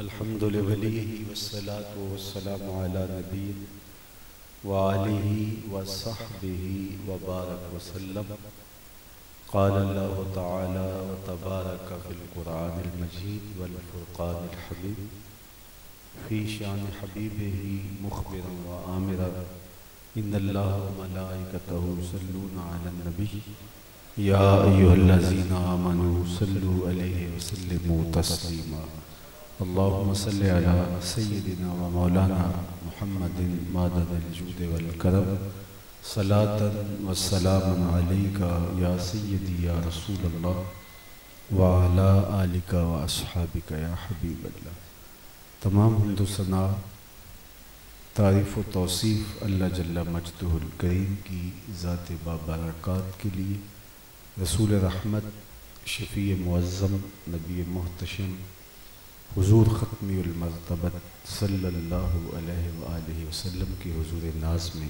الحمد لوليه والصلاة والسلام على نبي وآله وصحبه وبارك وسلم. قال الله تعالى وتبارك في القرآن المجيد والفرقان الحميد في شأن حبيبه مخبرا وآمرا إن الله وملائكته يصلون على النبي يا أيها الذين آمنوا صلوا عليه وسلموا تسليما. اللهم صل على سيدنا ومولانا محمد مادة الجود والكرم صلاة والسلام عليك يا سيدي يا رسول الله وعلى آلك وأصحابك يا حبيب الله. تمام حمد و ثنا تعریف و توصیف اللہ جل مجدہ الکریم کی ذات بابرکات کے لیے، رسول رحمت، شفیع معظم، نبی محتشم، حضور ختمی المرتبت صلی اللہ علیہ وآلہ وسلم کے حضور ناز میں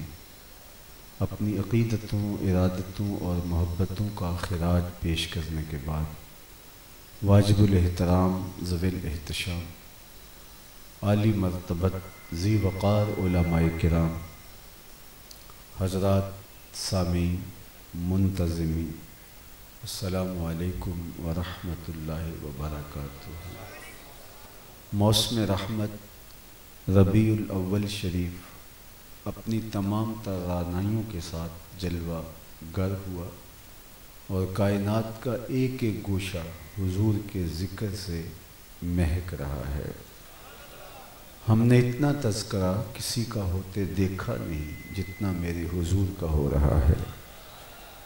اپنی عقیدتوں، ارادتوں اور محبتوں کا خراج پیش کرنے کے بعد واجب الاحترام، ذوی الاحتشام، عالی مرتبت، ذی وقار علماء کرام، حضرات سامعین، منتظمین، السلام علیکم ورحمۃ اللہ وبرکاتہ۔ موسم رحمت ربیع الاول شریف اپنی تمام توانائیوں کے ساتھ جلوہ گر ہوا اور کائنات کا ایک ایک گوشہ حضور کے ذکر سے مہک رہا ہے۔ ہم نے اتنا تذکرہ کسی کا ہوتے دیکھا نہیں جتنا میرے حضور کا ہو رہا ہے۔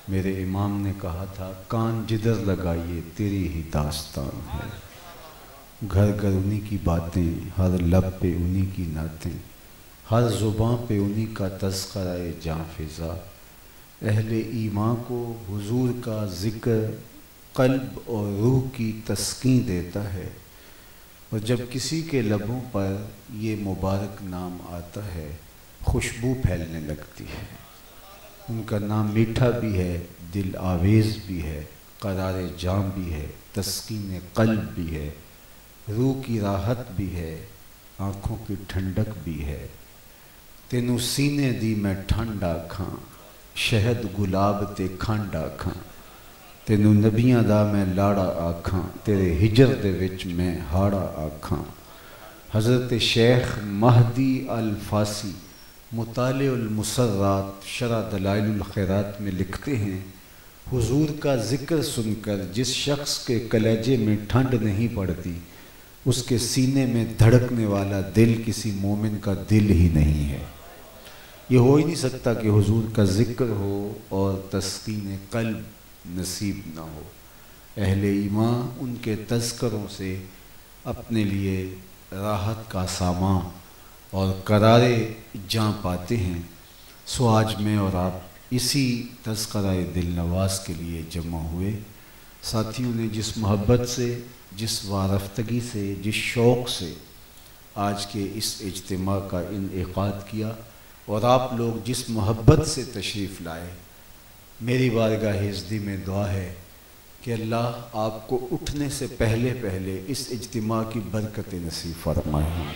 میرے امام نے کہا تھا، کان جدھر لگائیے تیری ہی داستان ہے، گھر گھر انہی کی باتیں، ہر لب پہ انہی کی نعتیں، ہر زباں پہ انہی کا تذکرہ جاں فضا۔ اہل ایمان کو حضور کا ذکر قلب اور روح کی تسکین دیتا ہے، اور جب کسی کے لبوں پر یہ مبارک نام آتا ہے خوشبو پھیلنے لگتی ہے۔ ان کا نام میٹھا بھی ہے، دل آویز بھی ہے، قرار جاں بھی ہے، تسکین قلب بھی ہے، روح کی راحت بھی ہے، آنکھوں کی ٹھنڈک بھی ہے۔ تینوں سینے دی میں ٹھنڈا کھاں، شہد گلاب تے کھانڈا کھاں، تینوں نبیاں دا میں لاڑا آکھاں، تیرے ہجر دے وچ میں ہاڑا آکھاں۔ حضرت شیخ مہدی الفاسی مطالع المسرات شرح دلائل الخیرات میں لکھتے ہیں، حضور کا ذکر سن کر جس شخص کے کلیجے میں ٹھنڈ نہیں پڑتی، اس کے سینے میں دھڑکنے والا دل کسی مومن کا دل ہی نہیں ہے۔ یہ ہو ہی نہیں سکتا کہ حضور کا ذکر ہو اور تسکین قلب نصیب نہ ہو۔ اہل ایمان ان کے تذکروں سے اپنے لیے راحت کا سامان اور قرار جاں پاتے ہیں۔ سو آج میں اور آپ اسی تذکرہ دل نواز کے لیے جمع ہوئے۔ ساتھیوں نے جس محبت سے، جس وارفتگی سے، جس شوق سے آج کے اس اجتماع کا انعقاد کیا، اور آپ لوگ جس محبت سے تشریف لائے، میری بارگاہ عزتی میں دعا ہے کہ اللہ آپ کو اٹھنے سے پہلے اس اجتماع کی برکت نصیب فرمائے۔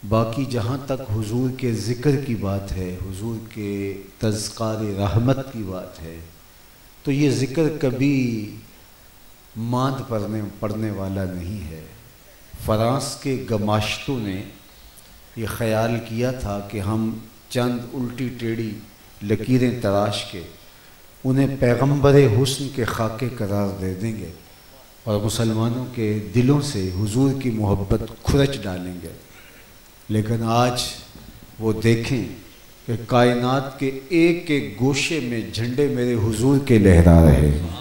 باقی جہاں تک حضور کے ذکر کی بات ہے، حضور کے تذکار رحمت کی بات ہے، تو یہ ذکر کبھی ماند پڑنے والا نہیں ہے۔ فرانس کے گماشتوں نے یہ خیال کیا تھا کہ ہم چند الٹی ٹیڑھی لکیریں تراش کے انہیں پیغمبر حسن کے خاکے قرار دے دیں گے اور مسلمانوں کے دلوں سے حضور کی محبت کھرچ ڈالیں گے، لیکن آج وہ دیکھیں کہ کائنات کے ایک ایک گوشے میں جھنڈے میرے حضور کے لہرا رہے ہیں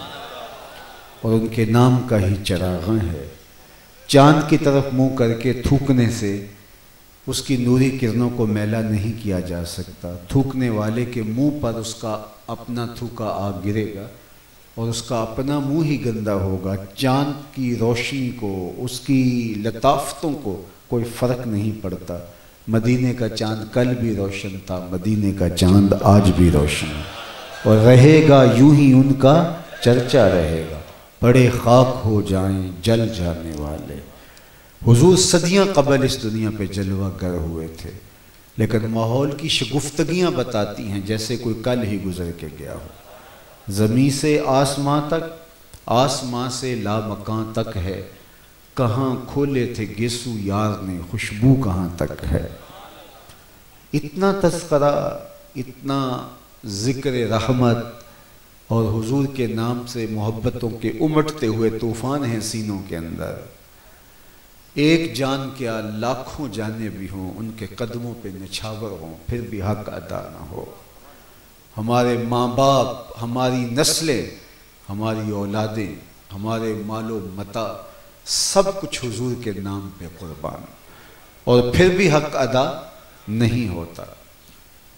اور ان کے نام کا ہی چراغاں ہے۔ چاند کی طرف منہ کر کے تھوکنے سے اس کی نوری کرنوں کو میلا نہیں کیا جا سکتا۔ تھوکنے والے کے منہ پر اس کا اپنا تھوکا آ گرے گا اور اس کا اپنا منہ ہی گندا ہوگا۔ چاند کی روشنی کو، اس کی لطافتوں کو کوئی فرق نہیں پڑتا۔ مدینے کا چاند کل بھی روشن تھا، مدینے کا چاند آج بھی روشن ہے، اور رہے گا یوں ہی ان کا چرچا رہے گا۔ بڑے خاک ہو جائیں جل جانے والے، حضور صدیاں قبل اس دنیا پہ جلوہ گر ہوئے تھے، لیکن ماحول کی شگفتگیاں بتاتی ہیں جیسے کوئی کل ہی گزر کے گیا ہو۔ زمین سے آسماں تک، آسماں سے لامکاں تک ہے، کہاں کھولے تھے گیسو یار نے، خوشبو کہاں تک ہے۔ اتنا تذکرہ، اتنا ذکر رحمت اور حضور کے نام سے محبتوں کے امٹتے ہوئے طوفان ہیں سینوں کے اندر۔ ایک جان کیا لاکھوں جانیں بھی ہوں، ان کے قدموں پہ نچھاور ہوں، پھر بھی حق ادا نہ ہو۔ ہمارے ماں باپ، ہماری نسلیں، ہماری اولادیں، ہمارے مال و متاع، سب کچھ حضور کے نام پہ قربان، اور پھر بھی حق ادا نہیں ہوتا۔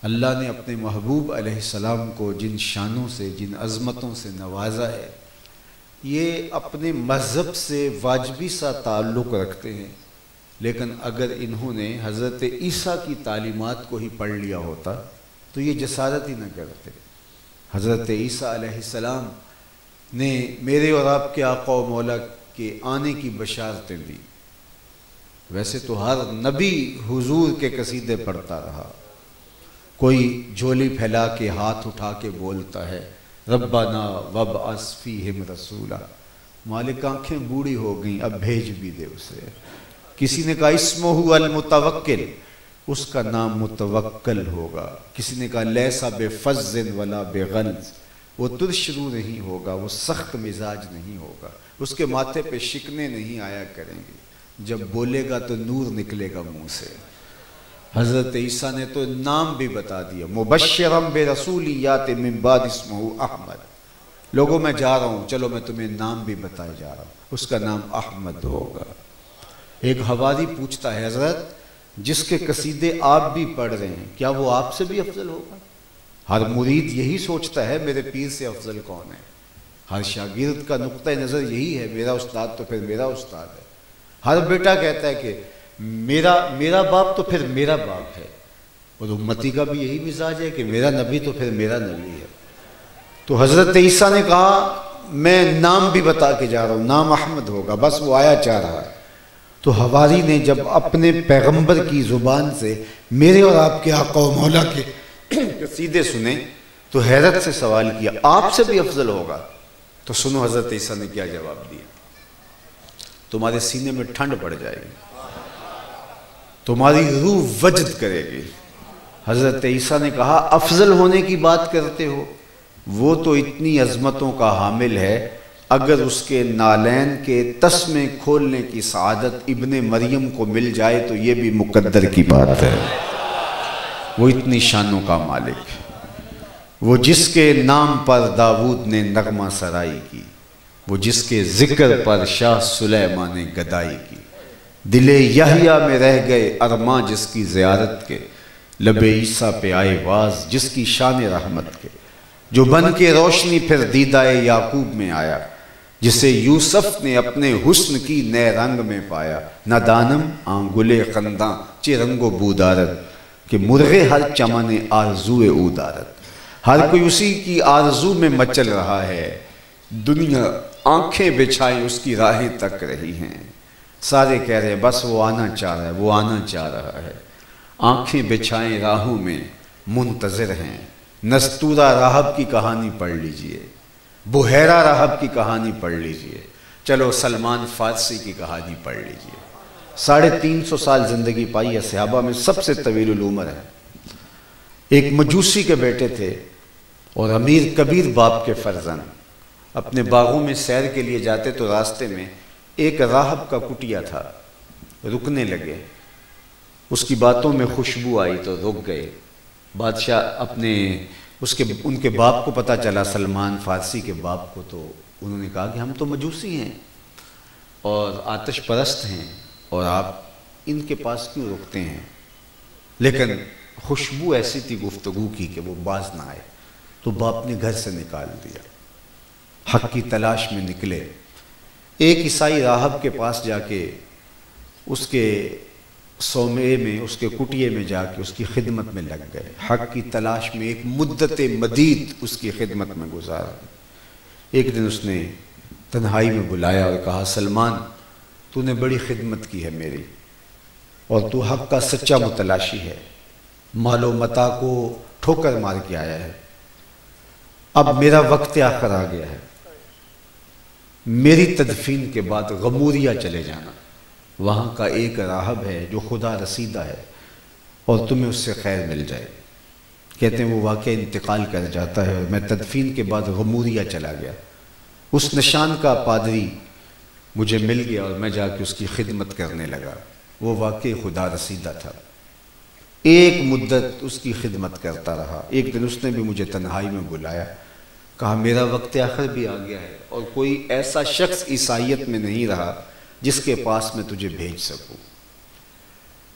اللہ نے اپنے محبوب علیہ السلام کو جن شانوں سے، جن عظمتوں سے نوازا ہے، یہ اپنے مذہب سے واجبی سا تعلق رکھتے ہیں، لیکن اگر انہوں نے حضرت عیسیٰ کی تعلیمات کو ہی پڑھ لیا ہوتا تو یہ جسارت ہی نہ کرتے۔ حضرت عیسیٰ علیہ السلام نے میرے اور آپ کے آقا و مولا کے آنے کی بشارتیں دی۔ ویسے تو ہر نبی حضور کے قصیدے پڑھتا رہا، کوئی جھولی پھیلا کے ہاتھ اٹھا کے بولتا ہے ربنا وابعث فیہم رسولا، مالک آنکھیں بوڑھی ہو گئیں اب بھیج بھی دے اسے۔ کسی نے کہا اسمہ المتوکل، اس کا نام متوکل ہوگا۔ کسی نے کہا لیسا بفظ ولا بغلظ، وہ ترش رو نہیں ہوگا، وہ سخت مزاج نہیں ہوگا، اس کے ماتھے پہ شکنے نہیں آیا کریں گے، جب بولے گا تو نور نکلے گا منہ سے۔ حضرت عیسیٰ نے تو نام بھی بتا دیا، مبشرم برسول یاتی من بعد اسمہ احمد، لوگوں میں جا رہا ہوں، چلو میں تمہیں نام بھی بتائے جا رہا ہوں، اس کا نام احمد ہوگا۔ ایک حواری پوچھتا ہے حضرت جس کے قصیدے آپ بھی پڑھ رہے ہیں، کیا وہ آپ سے بھی افضل ہوگا؟ ہر مرید یہی سوچتا ہے میرے پیر سے افضل کون ہے، ہر شاگرد کا نقطہ نظر یہی ہے میرا استاد تو پھر میرا استاد ہے۔ ہر بیٹا کہتا ہے کہ میرا باپ تو پھر میرا باپ ہے، اور امتی کا بھی یہی مزاج ہے کہ میرا نبی تو پھر میرا نبی ہے۔ تو حضرت عیسیٰ نے کہا میں نام بھی بتا کے جا رہا ہوں، نام احمد ہوگا، بس وہ آیا چاہ رہا ہے۔ تو حواری نے جب اپنے پیغمبر کی زبان سے میرے اور آپ کے آقا و مولا کے قصیدے سنے تو حیرت سے سوال کیا آپ سے بھی افضل ہوگا؟ تو سنو حضرت عیسیٰ نے کیا جواب دیا، تمہارے سینے میں ٹھنڈ پڑ جائے گی، تمہاری روح وجد کرے گی۔ حضرت عیسیٰ نے کہا افضل ہونے کی بات کرتے ہو، وہ تو اتنی عظمتوں کا حامل ہے، اگر اس کے نالین کے تسمے کھولنے کی سعادت ابن مریم کو مل جائے تو یہ بھی مقدر کی بات ہے۔ وہ اتنی شانوں کا مالک ہے، وہ جس کے نام پر داؤد نے نغمہ سرائی کی، وہ جس کے ذکر پر شاہ سلیمان نے گدائی کی، دل یحییٰ میں رہ گئے ارماں جس کی زیارت کے، لب عیسیٰ پہ آئے واز جس کی شان رحمت کے، جو بن کے روشنی پھر دیدہ یعقوب میں آیا، جسے یوسف نے اپنے حسن کی نئے رنگ میں پایا، نہ دانم آنگلے خنداں چی رنگ و بودارت، کہ مرغے ہر چمن آرزو اودارت۔ ہر کوئی اسی کی آرزو میں مچل رہا ہے، دنیا آنکھیں بچھائیں اس کی راہیں تک رہی ہیں، سارے کہہ رہے ہیں بس وہ آنا چاہ رہا ہے، وہ آنا چاہ رہا ہے، آنکھیں بچھائیں راہوں میں منتظر ہیں۔ نستورہ راہب کی کہانی پڑھ لیجئے، بحیرہ راہب کی کہانی پڑھ لیجئے، چلو سلمان فارسی کی کہانی پڑھ لیجئے۔ 350 سال زندگی پائی ہے، صحابہ میں سب سے طویل العمر ہے۔ ایک مجوسی کے بیٹے تھے اور امیر کبیر باپ کے فرزند، اپنے باغوں میں سیر کے لیے جاتے تو راستے میں ایک راہب کا کٹیا تھا، رکنے لگے، اس کی باتوں میں خوشبو آئی تو رک گئے۔ بادشاہ ان کے باپ کو پتہ چلا، سلمان فارسی کے باپ کو، تو انہوں نے کہا کہ ہم تو مجوسی ہیں اور آتش پرست ہیں اور آپ ان کے پاس کیوں رکتے ہیں؟ لیکن خوشبو ایسی تھی گفتگو کی کہ وہ باز نہ آئے، تو باپ نے گھر سے نکال دیا، حق کی تلاش میں نکلے۔ ایک عیسائی راہب کے پاس جا کے اس کے صومعے میں، اس کے کٹیے میں جا کے اس کی خدمت میں لگ گئے، حق کی تلاش میں ایک مدت مدید اس کی خدمت میں گزارا۔ ایک دن اس نے تنہائی میں بلایا اور کہا سلمان تو نے بڑی خدمت کی ہے میری، اور تو حق کا سچا متلاشی ہے، مال و متاع کو ٹھوکر مار کے آیا ہے۔ اب میرا وقت آخر آ گیا ہے، میری تدفین کے بعد غموریا چلے جانا، وہاں کا ایک راہب ہے جو خدا رسیدہ ہے اور تمہیں اس سے خیر مل جائے۔ کہتے ہیں وہ واقع انتقال کر جاتا ہے اور میں تدفین کے بعد غموریا چلا گیا، اس نشان کا پادری مجھے مل گیا اور میں جا کے اس کی خدمت کرنے لگا۔ وہ واقعی خدا رسیدہ تھا، ایک مدت اس کی خدمت کرتا رہا۔ ایک دن اس نے بھی مجھے تنہائی میں بلایا، کہا میرا وقت آخر بھی آ گیا ہے اور کوئی ایسا شخص عیسائیت میں نہیں رہا جس کے پاس میں تجھے بھیج سکوں،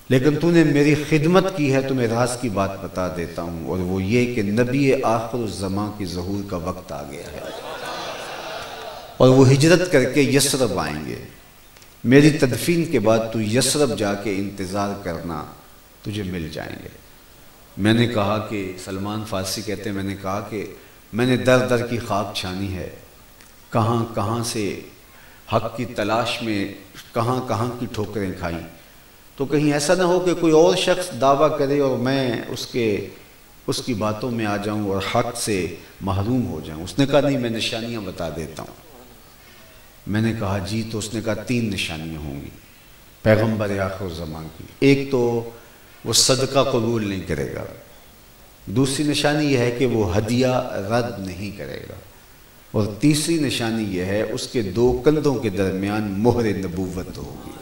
لیکن تو نے میری خدمت کی ہے تو میں راز کی بات بتا دیتا ہوں، اور وہ یہ کہ نبی آخر الزمان کی ظہور کا وقت آ گیا ہے اور وہ ہجرت کر کے یثرب آئیں گے۔ میری تدفین کے بعد تو یثرب جا کے انتظار کرنا، تجھے مل جائیں گے۔ میں نے کہا کہ سلمان فارسی کہتے ہیں میں نے کہا کہ میں نے در در کی خاک چھانی ہے، کہاں کہاں سے حق کی تلاش میں کہاں کہاں کی ٹھوکریں کھائیں، تو کہیں ایسا نہ ہو کہ کوئی اور شخص دعویٰ کرے اور میں اس کی باتوں میں آ جاؤں اور حق سے محروم ہو جاؤں۔ اس نے کہا نہیں، میں نشانیاں بتا دیتا ہوں۔ میں نے کہا جی، تو اس نے کہا 3 نشانیاں ہوں گی پیغمبر آخر زمان کی۔ ایک تو وہ صدقہ قبول نہیں کرے گا، دوسری نشانی یہ ہے کہ وہ ہدیہ رد نہیں کرے گا، اور تیسری نشانی یہ ہے اس کے 2 کندھوں کے درمیان مہر نبوت ہوگی۔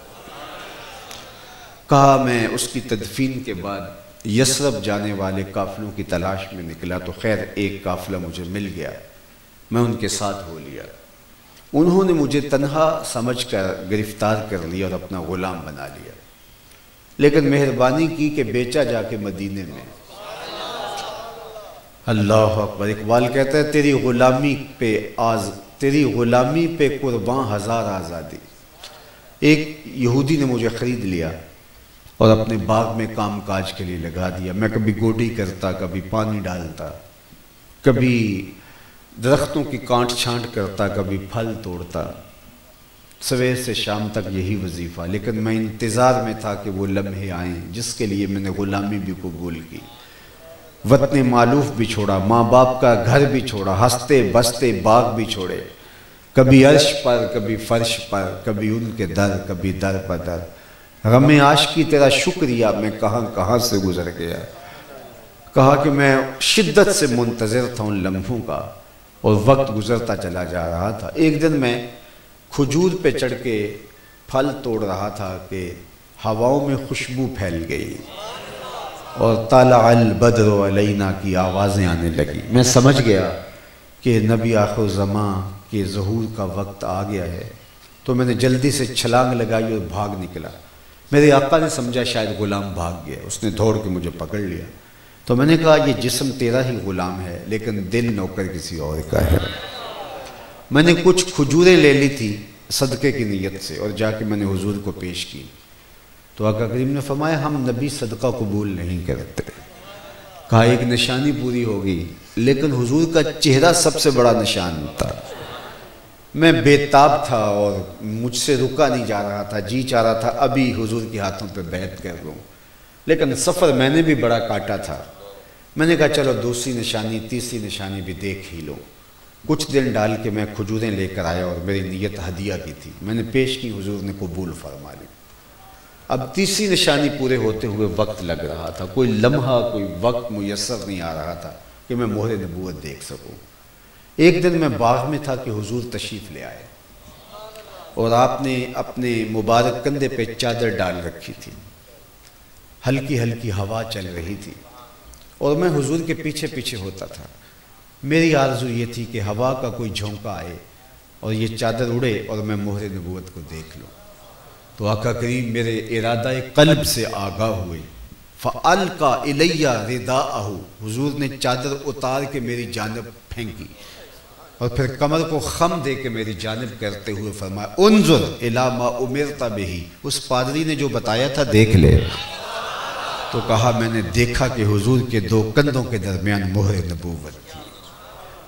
کہا میں اس کی تدفین کے بعد یثرب جانے والے قافلوں کی تلاش میں نکلا، تو خیر ایک قافلہ مجھے مل گیا، میں ان کے ساتھ ہو لیا۔ انہوں نے مجھے تنہا سمجھ کر گرفتار کر لیا اور اپنا غلام بنا لیا، لیکن مہربانی کی کہ بیچا جا کے مدینے میں۔ اللہ اکبر! اقبال کہتا ہے تیری غلامی پہ قرباں 1000 آزادی۔ ایک یہودی نے مجھے خرید لیا اور اپنے باغ میں کام کاج کے لیے لگا دیا۔ میں کبھی گوڈی کرتا، کبھی پانی ڈالتا، کبھی درختوں کی کانٹ چھانٹ کرتا، کبھی پھل توڑتا، صبح سے شام تک یہی وظیفہ۔ لیکن میں انتظار میں تھا کہ وہ لمحے آئیں جس کے لیے میں نے غلامی بھی قبول کی، وطن مالوف بھی چھوڑا، ماں باپ کا گھر بھی چھوڑا، ہنستے بستے باغ بھی چھوڑے، کبھی عرش پر کبھی فرش پر، کبھی ان کے در کبھی در پر در۔ غم عاشقی تیرا شکریہ میں کہاں کہاں سے گزر گیا۔ کہا کہ میں شدت سے منتظر تھا ان لمحوں کا اور وقت گزرتا چلا جا رہا تھا۔ ایک دن میں کھجور پہ چڑھ کے پھل توڑ رہا تھا کہ ہواؤں میں خوشبو پھیل گئی اور طلع البدر علینا کی آوازیں آنے لگی۔ میں سمجھ گیا کہ نبی آخر زمان کے ظہور کا وقت آ گیا ہے، تو میں نے جلدی سے چھلانگ لگائی اور بھاگ نکلا۔ میرے آقا نے سمجھا شاید غلام بھاگ گیا، اس نے دوڑ کے مجھے پکڑ لیا۔ تو میں نے کہا یہ جسم تیرا ہی غلام ہے لیکن دل نوکر کسی اور کا ہے۔ میں نے کچھ کھجوریں لے لی تھی صدقے کی نیت سے اور جا کے میں نے حضور کو پیش کی، تو آقا کریم نے فرمایا ہم نبی صدقہ قبول نہیں کرتے۔ کہا ایک نشانی پوری ہوگی، لیکن حضور کا چہرہ سب سے بڑا نشان تھا۔ میں بے تاب تھا اور مجھ سے رکا نہیں جا رہا تھا، جی چاہ رہا تھا ابھی حضور کے ہاتھوں پہ بیعت کر لوں، لیکن سفر میں نے بھی بڑا کاٹا تھا۔ میں نے کہا چلو دوسری نشانی تیسری نشانی بھی دیکھ ہی لوں۔ کچھ دن ڈال کے میں کھجوریں لے کر آیا اور میری نیت ہدیہ کی تھی، میں نے پیش کی، حضور نے قبول فرما لی۔ اب تیسری نشانی پورے ہوتے ہوئے وقت لگ رہا تھا، کوئی لمحہ کوئی وقت میسر نہیں آ رہا تھا کہ میں مہر نبوت دیکھ سکوں۔ ایک دن میں باغ میں تھا کہ حضور تشریف لے آئے اور آپ نے اپنے مبارک کندھے پہ چادر ڈال رکھی تھی، ہلکی ہلکی ہوا چل رہی تھی اور میں حضور کے پیچھے پیچھے ہوتا تھا۔ میری آرزو یہ تھی کہ ہوا کا کوئی جھونکا آئے اور یہ چادر اڑے اور میں مہر نبوت کو دیکھ لوں۔ تو آقا کریم میرے ارادہ قلب سے آگاہ ہوئے، فَأَلْقَى إِلَيَّ رِدَاءَهُ، حضور نے چادر اتار کے میری جانب پھینکی اور پھر کمر کو خم دے کے میری جانب کرتے ہوئے فرمایا انظر الی ما امرت بہ، اس پادری نے جو بتایا تھا دیکھ لے۔ تو کہا میں نے دیکھا کہ حضور کے 2 کندھوں کے درمیان مہر نبوت تھی۔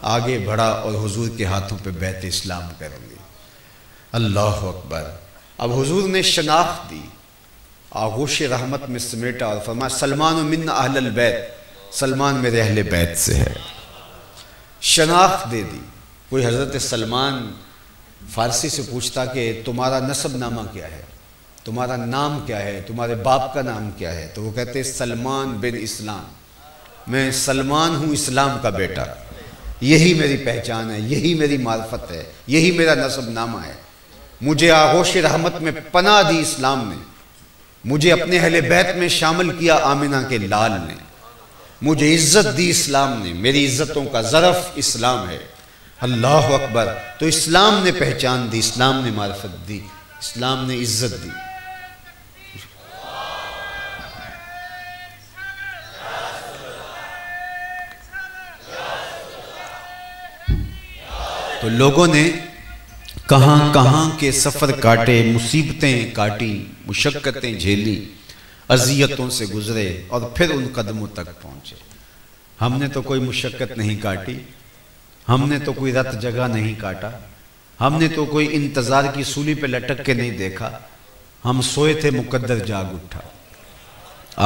آگے بڑھا اور حضور کے ہاتھوں پہ بیعت اسلام کر لی۔ اللہ اکبر! اب حضور نے شناخت دی، آغوش رحمت میں سمیٹا اور فرمایا سلمان من اہل البیت، سلمان میرے اہل بیت سے ہے، شناخت دے دی۔ کوئی حضرت سلمان فارسی سے پوچھتا کہ تمہارا نسب نامہ کیا ہے، تمہارا نام کیا ہے، تمہارے باپ کا نام کیا ہے، تو وہ کہتے سلمان بن اسلام، میں سلمان ہوں اسلام کا بیٹا، یہی میری پہچان ہے، یہی میری معرفت ہے، یہی میرا نسب نامہ ہے۔ مجھے آغوش رحمت میں پناہ دی اسلام نے، مجھے اپنے اہل بیت میں شامل کیا آمنہ کے لال نے، مجھے عزت دی اسلام نے، میری عزتوں کا ظرف اسلام ہے۔ اللہ اکبر۔ تو اسلام نے پہچان دی، اسلام نے معرفت دی، اسلام نے عزت دی۔ تو لوگوں نے کہاں کہاں کے سفر کاٹے، مصیبتیں کاٹی، مشقتیں جھیلی، اذیتوں سے گزرے اور پھر ان قدموں تک پہنچے۔ ہم نے تو کوئی مشقت نہیں کاٹی، ہم نے تو کوئی رت جگہ نہیں کاٹا، ہم نے تو کوئی انتظار کی سولی پہ لٹک کے نہیں دیکھا، ہم سوئے تھے مقدر جاگ اٹھا۔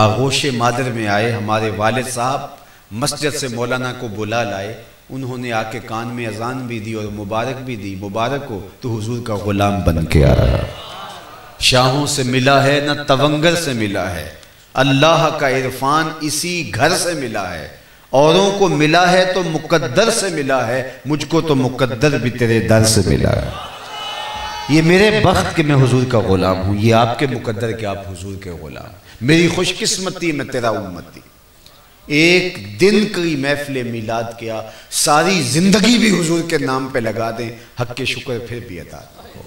آغوش مادر میں آئے ہمارے والد صاحب، مسجد سے مولانا کو بلا لائے، انہوں نے آ کے کان میں اذان بھی دی اور مبارک بھی دی، مبارک ہو تو حضور کا غلام بن کے آ رہا۔ شاہوں سے ملا ہے نہ تونگر سے ملا ہے، اللہ کا عرفان اسی گھر سے ملا ہے، اوروں کو ملا ہے تو مقدر سے ملا ہے، مجھ کو تو مقدر بھی تیرے در سے ملا ہے۔ یہ میرے بخت کہ میں حضور کا غلام ہوں، یہ آپ کے مقدر کہ آپ حضور کے غلام، میری خوش قسمتی میں تیرا امتی۔ ایک دن کی محفل میلاد کیا، ساری زندگی بھی حضور کے نام پہ لگا دیں، حق کے شکر پھر بھی ادا ہو۔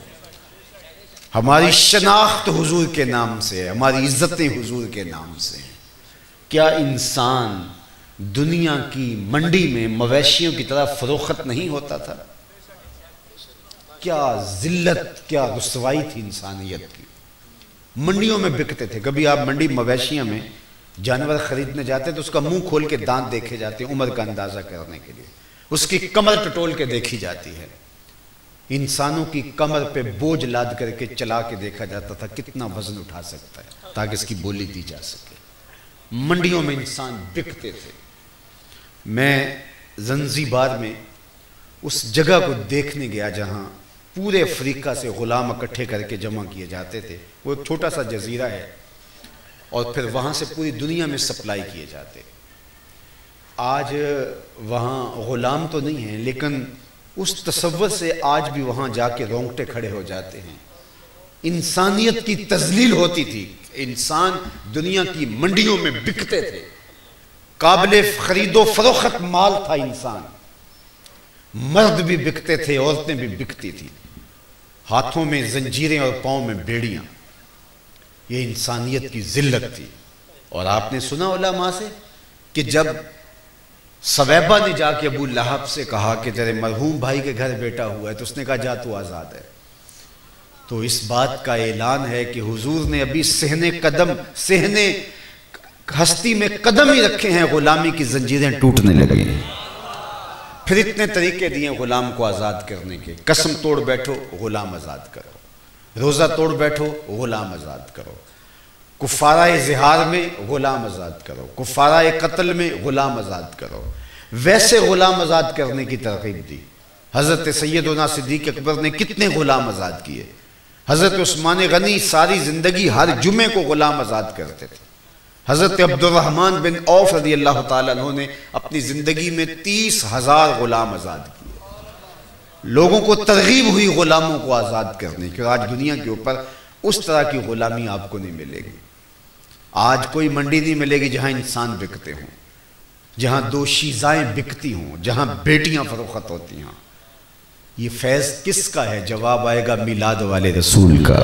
ہماری شناخت حضور کے نام سے ہے، ہماری عزتیں حضور کے نام سے ہیں۔ کیا انسان دنیا کی منڈی میں مویشیوں کی طرح فروخت نہیں ہوتا تھا؟ کیا ذلت، کیا رسوائی تھی انسانیت کی۔ منڈیوں میں بکتے تھے، کبھی آپ منڈی مویشیوں میں جانور خریدنے جاتے تو اس کا منہ کھول کے دانت دیکھے جاتے ہیں عمر کا اندازہ کرنے کے لیے، اس کی کمر ٹٹول کے دیکھی جاتی ہے۔ انسانوں کی کمر پہ بوجھ لاد کر کے چلا کے دیکھا جاتا تھا کتنا وزن اٹھا سکتا ہے تاکہ اس کی بولی دی جا سکے۔ منڈیوں میں انسان بکتے تھے۔ میں زنزیبار میں اس جگہ کو دیکھنے گیا جہاں پورے افریقہ سے غلام اکٹھے کر کے جمع کیے جاتے تھے۔ وہ ایک چھوٹا سا جزیرہ ہے اور پھر وہاں سے پوری دنیا میں سپلائی کیے جاتے۔ آج وہاں غلام تو نہیں ہیں، لیکن اس تصور سے آج بھی وہاں جا کے رونگٹے کھڑے ہو جاتے ہیں۔ انسانیت کی تذلیل ہوتی تھی، انسان دنیا کی منڈیوں میں بکتے تھے، قابل خرید و فروخت مال تھا انسان۔ مرد بھی بکتے تھے، عورتیں بھی بکتی تھی، ہاتھوں میں زنجیریں اور پاؤں میں بیڑیاں۔ یہ انسانیت کی ذلت تھی۔ اور آپ نے سنا علماء سے کہ جب سویبہ نے جا کے ابو لہب سے کہا کہ تیرے مرحوم بھائی کے گھر بیٹا ہوا ہے، تو اس نے کہا جا تو آزاد ہے۔ تو اس بات کا اعلان ہے کہ حضور نے ابھی صحنے ہستی میں قدم ہی رکھے ہیں، غلامی کی زنجیریں ٹوٹنے لگی ہیں۔ پھر اتنے طریقے دیے غلام کو آزاد کرنے کے، قسم توڑ بیٹھو غلام آزاد کرو، روزہ توڑ بیٹھو غلام آزاد کرو، کفارہ زہار میں غلام آزاد کرو، کفارہ قتل میں غلام آزاد کرو۔ ویسے غلام آزاد کرنے کی ترغیب دی۔ حضرت سیدنا صدیق اکبر نے کتنے غلام آزاد کیے۔ حضرت عثمان غنی ساری زندگی ہر جمعے کو غلام آزاد کرتے تھے۔ حضرت عبد الرحمن بن عوف رضی اللہ تعالیٰ عنہ نے اپنی زندگی میں 30,000 غلام آزاد کیے۔ لوگوں کو ترغیب ہوئی غلاموں کو آزاد کرنے کی، اور آج دنیا کے اوپر اس طرح کی غلامی آپ کو نہیں ملے گی۔ آج کوئی منڈی نہیں ملے گی جہاں انسان بکتے ہوں، جہاں دو شیزائیں بکتی ہوں، جہاں بیٹیاں فروخت ہوتی ہیں۔ یہ فیض کس کا ہے؟ جواب آئے گا میلاد والے رسول کا۔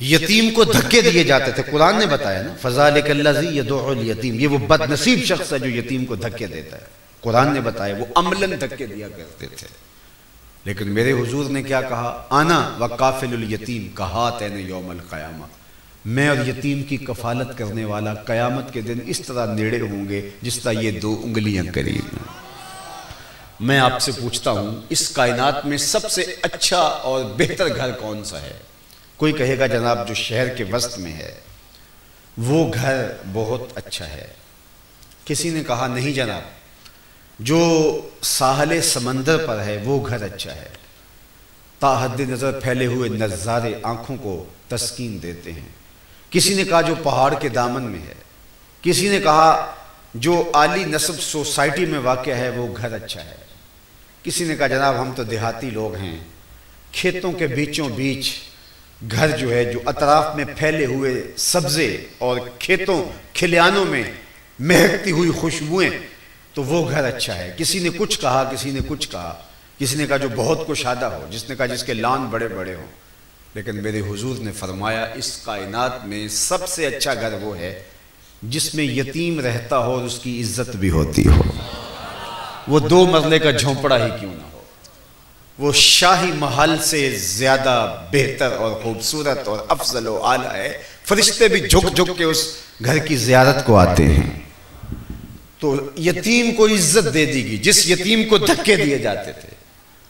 یتیم کو دھکے دیے جاتے تھے، قرآن نے بتایا نا، فَذَلِكَ الَّذِي يَدُعُّ الْيَتِيمَ، یہ وہ بد نصیب شخص ہے جو یتیم کو دھکے دیتا ہے۔ قرآن نے بتایا وہ عملاً دھکے دیا کرتے تھے۔ لیکن میرے حضور نے کیا کہا؟ آنا وقافل الیتیم کہاتین یوم القیامہ، میں اور یتیم کی کفالت کرنے والا قیامت کے دن اس طرح نیڑے ہوں گے جس طرح یہ دو انگلیاں قریب ہیں۔ میں آپ سے پوچھتا ہوں اس کائنات میں سب سے اچھا اور بہتر گھر کون سا ہے؟ کوئی کہے گا جناب جو شہر کے وسط میں ہے وہ گھر بہت اچھا ہے. کسی نے کہا نہیں جناب جو ساحل سمندر پر ہے وہ گھر اچھا ہے. تا حد نظر پھیلے ہوئے نظارے آنکھوں کو تسکین دیتے ہیں. کسی نے کہا جو پہاڑ کے دامن میں ہے. کسی نے کہا جو عالی نسب سوسائٹی میں واقع ہے وہ گھر اچھا ہے. کسی نے کہا جناب ہم تو دیہاتی لوگ ہیں, کھیتوں کے بیچوں بیچ گھر جو ہے جو اطراف میں پھیلے ہوئے سبزے اور کھیتوں کھلیانوں میں مہکتی ہوئی خوشبوئیں تو وہ گھر اچھا ہے. کسی نے کچھ کہا, کسی نے کچھ کہا. کسی نے کہا جو بہت کشادہ ہو, جس نے کہا جس کے لان بڑے بڑے ہوں. لیکن میرے حضور نے فرمایا اس کائنات میں سب سے اچھا گھر وہ ہے جس میں یتیم رہتا ہو اور اس کی عزت بھی ہوتی ہو. وہ 2 مرلے کا جھونپڑا ہی کیوں نہ ہو, وہ شاہی محل سے زیادہ بہتر اور خوبصورت اور افضل و اعلیٰ ہے. فرشتے بھی جھک جھک کے اس گھر کی زیارت کو آتے ہیں. تو یتیم کو عزت دے دی گئی. جس یتیم کو دھکے دیے جاتے تھے,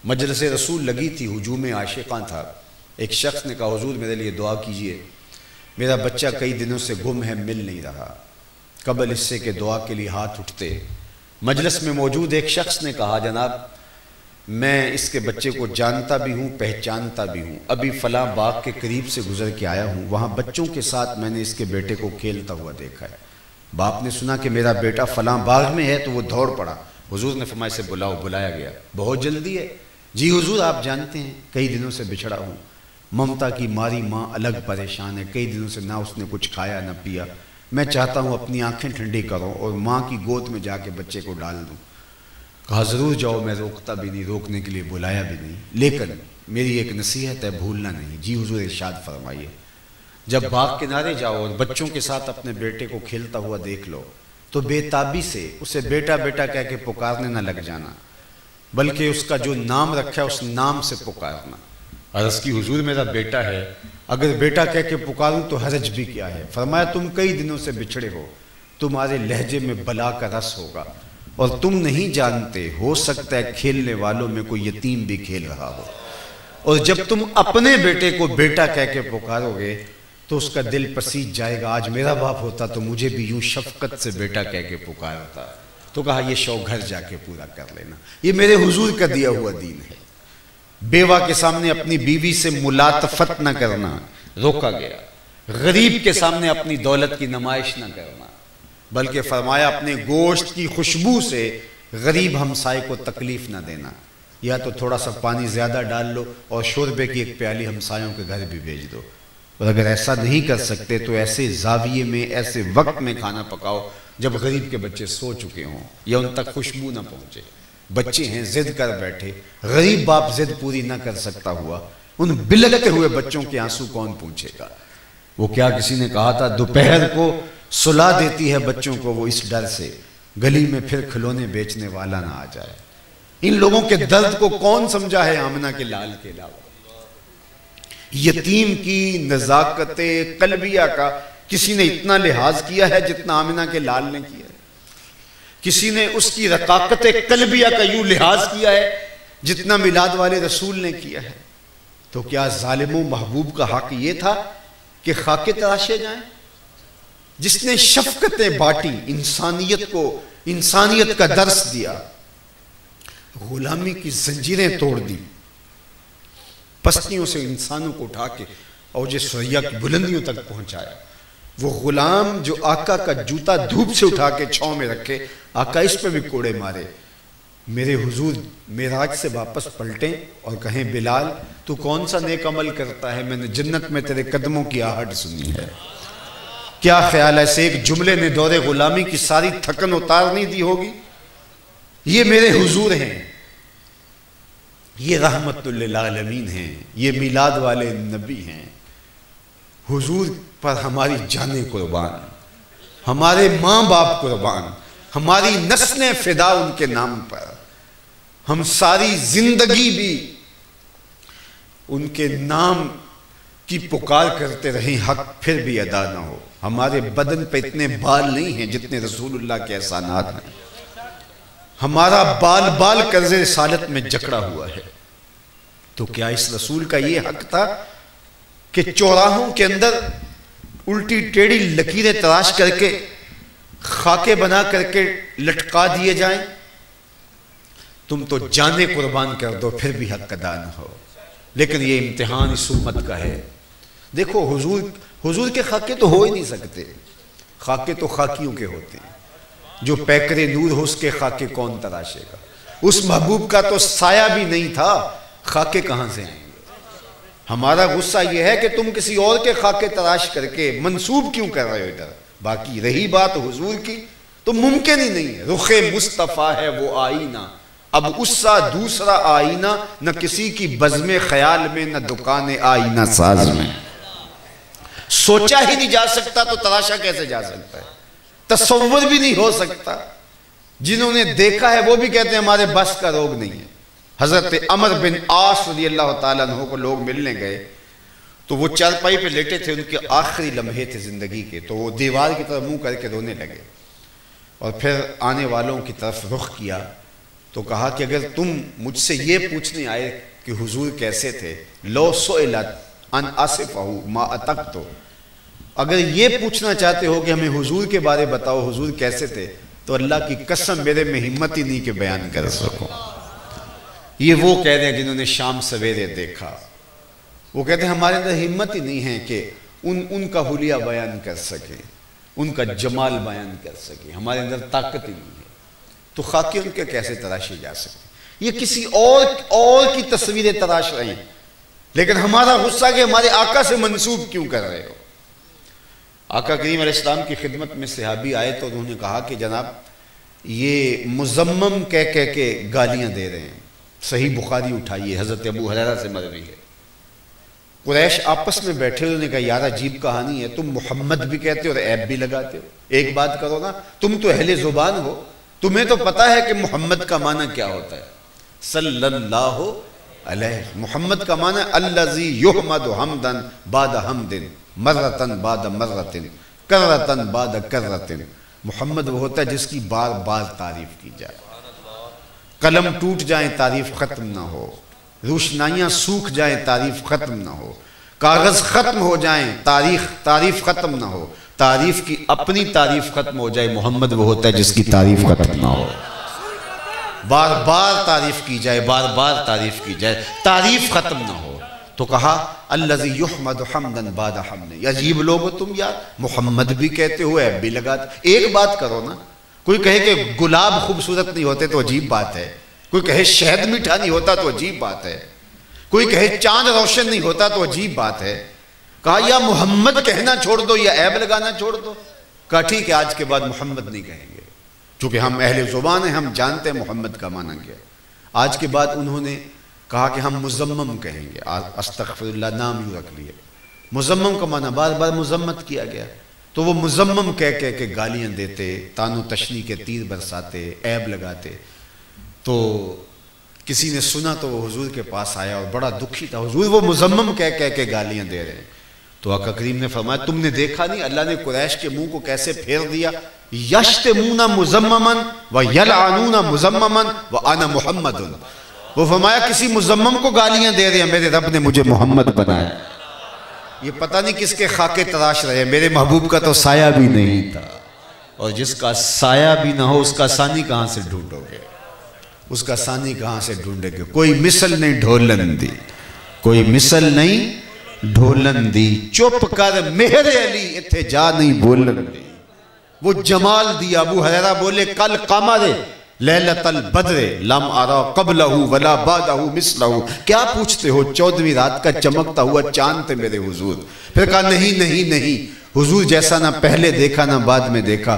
مجلس رسول لگی تھی, ہجوم عاشقاں تھا. ایک شخص نے کہا حضور میرے لیے دعا کیجئے, میرا بچہ کئی دنوں سے گم ہے, مل نہیں رہا. قبل اس سے کہ دعا کے لیے ہاتھ اٹھتے, مجلس میں موجود ایک شخص نے کہا جناب میں اس کے بچے کو جانتا بھی ہوں پہچانتا بھی ہوں. ابھی فلاں باغ کے قریب سے گزر کے آیا ہوں, وہاں بچوں کے ساتھ میں نے اس کے بیٹے کو کھیلتا ہوا دیکھا ہے. باپ نے سنا کہ میرا بیٹا فلاں باغ میں ہے تو وہ دوڑ پڑا. حضور نے فرمایا اسے بلاؤ. بلایا گیا. بہت جلدی ہے. جی حضور آپ جانتے ہیں کئی دنوں سے بچھڑا ہوں, ممتا کی ماری ماں الگ پریشان ہے, کئی دنوں سے نہ اس نے کچھ کھایا نہ پیا. میں چاہتا ہوں اپنی آنکھیں ٹھنڈی کروں اور ماں کی گود میں جا کے بچے کو ڈال دوں. کہا ضرور جاؤ, میں روکتا بھی نہیں, روکنے کے لیے بلایا بھی نہیں, لیکن میری ایک نصیحت ہے بھولنا نہیں. جی حضور ارشاد فرمائیے. جب باغ کنارے جاؤ اور بچوں کے ساتھ اپنے بیٹے کو کھیلتا ہوا دیکھ لو تو بے تابی سے اسے بیٹا بیٹا کہہ کے پکارنے نہ لگ جانا, بلکہ اس کا جو نام رکھا ہے اس نام سے پکارنا. عرض کی حضور میرا بیٹا ہے, اگر بیٹا کہہ کے پکاروں تو حرج بھی کیا ہے؟ فرمایا تم کئی دنوں سے بچھڑے ہو, تمہارے لہجے میں بلا کا رس ہوگا اور تم نہیں جانتے, ہو سکتا ہے کھیلنے والوں میں کوئی یتیم بھی کھیل رہا ہو. اور جب تم اپنے بیٹے کو بیٹا کہہ کے پکارو گے تو اس کا دل پسیج جائے گا, آج میرا باپ ہوتا تو مجھے بھی یوں شفقت سے بیٹا کہہ کے پکارتا. تو کہا یہ شوق گھر جا کے پورا کر لینا. یہ میرے حضور کا دیا ہوا دین ہے. بیوہ کے سامنے اپنی بیوی سے ملاطفت نہ کرنا روکا گیا. غریب کے سامنے اپنی دولت کی نمائش نہ کرنا, بلکہ فرمایا اپنے گوشت کی خوشبو سے غریب ہمسائے کو تکلیف نہ دینا. یا تو تھوڑا سا پانی زیادہ ڈال لو اور شوربے کی ایک پیالی ہمسایوں کے گھر بھی بھیج دو. اور اگر ایسا نہیں کر سکتے تو ایسے زاویے میں ایسے وقت میں کھانا پکاؤ جب غریب کے بچے سو چکے ہوں یا ان تک خوشبو نہ پہنچے. بچے ہیں ضد کر بیٹھے, غریب باپ ضد پوری نہ کر سکتا ہوا, ان بلکتے ہوئے بچوں کے آنسو کون پوچھے گا؟ وہ کیا کسی نے کہا تھا دوپہر کو سلا دیتی ہے بچوں کو وہ اس ڈر سے گلی میں پھر کھلونے بیچنے والا نہ آ جائے. ان لوگوں کے درد کو کون سمجھا ہے آمنہ کے لال کے علاوہ؟ یتیم کی نزاکت قلبیہ کا کسی نے اتنا لحاظ کیا ہے جتنا آمنہ کے لال نے کیا ہے؟ کسی نے اس کی رقاقت قلبیہ کا یوں لحاظ کیا ہے جتنا میلاد والے رسول نے کیا ہے؟ تو کیا ظالم و محبوب کا حق یہ تھا کہ خاکے تراشے جائیں؟ جس نے شفقتیں بانٹی, انسانیت کو انسانیت کا درس دیا, غلامی کی زنجیریں توڑ دی, پستیوں سے انسانوں کو اٹھا کے اوج ثریا کی بلندیوں تک پہنچایا. وہ غلام جو آقا کا جوتا دھوپ سے اٹھا کے چھاؤں میں رکھے, آقا اس پہ بھی کوڑے مارے. میرے حضور معراج سے واپس پلٹیں اور کہیں بلال تو کون سا نیک عمل کرتا ہے, میں نے جنت میں تیرے قدموں کی آہٹ سنی ہے. کیا خیال ہے سے ایک جملے نے دور غلامی کی ساری تھکن اتار نہیں دی ہوگی؟ یہ میرے حضور ہیں, یہ رحمت للعالمین ہیں, یہ میلاد والے نبی ہیں. حضور پر ہماری جانیں قربان, ہمارے ماں باپ قربان, ہماری نسلیں فدا ان کے نام پر. ہم ساری زندگی بھی ان کے نام کی پکار کرتے رہیں, حق پھر بھی ادا نہ ہو. ہمارے بدن پہ اتنے بال نہیں ہیں جتنے رسول اللہ کے احسانات ہیں. ہمارا بال بال قرض رسالت میں جکڑا ہوا ہے، تو کیا اس رسول کا یہ حق تھا کہ چوراہوں کے اندر الٹی ٹیڑھی لکیریں تراش کر کے خاکے بنا کر کے لٹکا دیے جائیں؟ تم تو جانے قربان کر دو پھر بھی حق ادا نہ ہو۔ لیکن یہ امتحان اس امت کا ہے۔ دیکھو حضور کے خاکے تو ہو ہی نہیں سکتے، خاکے تو خاکیوں کے ہوتے ہیں، جو پیکر نور ہو اس کے خاکے کون تراشے گا؟ اس محبوب کا تو سایہ بھی نہیں تھا، خاکے کہاں سے آئیں گے؟ ہمارا غصہ یہ ہے کہ تم کسی اور کے خاکے تراش کر کے منسوب کیوں کر رہے ہو ادھر؟ باقی رہی بات حضور کی تو ممکن ہی نہیں ہے۔ رخ مصطفیٰ ہے وہ آئینہ، اب اس سا دوسرا آئینہ، نہ کسی کی بزم خیال میں نہ دکان آئینہ ساز میں۔ سوچا ہی نہیں جا سکتا تو تراشا کیسے جا سکتا ہے؟ تصور بھی نہیں ہو سکتا۔ جنہوں نے دیکھا ہے وہ بھی کہتے ہیں ہمارے بس کا روگ نہیں ہے۔ حضرت عمر بن عاص رضی اللہ تعالیٰ عنہ کو لوگ ملنے گئے تو وہ چارپائی پہ لیٹے تھے، ان کے آخری لمحے تھے زندگی کے، تو وہ دیوار کی طرف منہ کر کے رونے لگے اور پھر آنے والوں کی طرف رخ کیا تو کہا کہ اگر تم مجھ سے یہ پوچھنے آئے کہ حضور کیسے تھے، لو سئلت ان آصفہ ما اتقتو، اگر یہ پوچھنا چاہتے ہو کہ ہمیں حضور کے بارے بتاؤ حضور کیسے تھے، تو اللہ کی قسم میرے میں ہمت ہی نہیں کہ بیان کر سکوں۔ یہ وہ کہہ رہے ہیں جنہوں نے شام سویرے دیکھا، وہ کہتے ہیں ہمارے اندر ہمت ہی نہیں ہے کہ ان کا حلیہ بیان کر سکیں، ان کا جمال بیان کر سکیں، ہمارے اندر طاقت ہی نہیں ہے، تو خاکے ان کے کیسے تراشے جا سکتے؟ یہ کسی اور کی تصویریں تراش رہے ہیں، لیکن ہمارا غصہ کہ ہمارے آقا سے منسوب کیوں کر رہے ہو؟ آقا کریم علیہ السلام کی خدمت میں صحابی آئے تو انہوں نے کہا کہ جناب یہ مذمم کہہ کے گالیاں دے رہے ہیں۔ صحیح بخاری اٹھائیے، حضرت ابو ہریرہ سے مروی ہے۔ قریش آپس میں بیٹھے انہوں نے کہا یار عجیب کہانی ہے، تم محمد بھی کہتے ہو اور عیب بھی لگاتے ہو، ایک بات کرو نا، تم تو اہل زبان ہو، تمہیں تو پتا ہے کہ محمد کا معنی کیا ہوتا ہے؟ صلی اللہ علیہ، محمد کا معنی الذی یحمد حمدا بعد حمد مرتن بعد مرتن کرتن بعد کرتن۔ محمد وہ ہوتا ہے جس کی بار بار تعریف کی جائے، قلم ٹوٹ جائیں تعریف ختم نہ ہو، روشنائیاں سوکھ جائیں تعریف ختم نہ ہو، کاغذ ختم ہو جائیں تعریف ختم نہ ہو، تعریف کی اپنی تعریف ختم ہو جائے، محمد وہ ہوتا ہے جس کی تعریف ختم نہ ہو، بار بار تعریف کی جائے، بار بار تعریف کی جائے، تعریف ختم نہ ہو۔ تو کہا الذی یحمد حمدا بعد حمد، عجیب لوگ ہو تم یار، محمد بھی کہتے ہو عیب بھی لگاتے، ایک بات کرو نا، کوئی کہے کہ گلاب خوبصورت نہیں ہوتے تو عجیب بات ہے، کوئی کہے شہد میٹھا نہیں ہوتا تو عجیب بات ہے، کوئی کہے چاند روشن نہیں ہوتا تو عجیب بات ہے۔ کہا یا محمد کہنا چھوڑ دو یا عیب لگانا چھوڑ دو۔ کہا ٹھیک ہے آج کے بعد محمد نہیں کہیں گے، چونکہ ہم اہل زبان ہیں، ہم جانتے ہیں محمد کا معنی کیا۔ آج کے بعد انہوں نے کہا کہ ہم مزمم کہیں گے، استغفر اللہ نام یوں رکھ لیے۔ مزمم کا معنی بار بار مذمت کیا گیا، تو وہ مزمم کہہ کے گالیاں دیتے، تان و تشنی کے تیر برساتے، عیب لگاتے۔ تو کسی نے سنا تو وہ حضور کے پاس آیا اور بڑا دکھی تھا، حضور وہ مزمم کہہ کے گالیاں دے رہے ہیں۔ تو آقا کریم نے فرمایا تم نے دیکھا نہیں اللہ نے قریش کے منہ کو کیسے پھیر دیا؟ یشتمون مزمما ویلعنون مزمما وانا محمد۔ وہ فرمایا کسی مزمم کو گالیاں دے رہے ہیں، میرے رب نے مجھے محمد بنایا۔ یہ پتہ نہیں کس کے خاکے تراش رہے ہیں، میرے محبوب کا تو سایہ بھی نہیں تھا، اور جس کا سایہ بھی نہ ہو اس کا ثانی کہاں سے ڈھونڈو گے؟ اس کا ثانی کہاں سے ڈھونڈے گے؟ کوئی مثل نہیں ڈھولن دی، کوئی مثل نہیں ڈھولن دی، چپ کر مہر علی اتھے جا نہیں بولن دی۔ وہ جمال دیا۔ ابو ہریرہ بولے کل قمر لیلۃ البدر لم ارا قبلہ ولا بعدہ مثلہ۔ کیا پوچھتے ہو، 14ویں رات کا چمکتا ہوا چاند تھے میرے حضور۔ پھر کہا نہیں نہیں نہیں، حضور جیسا نہ پہلے دیکھا نہ بعد میں دیکھا۔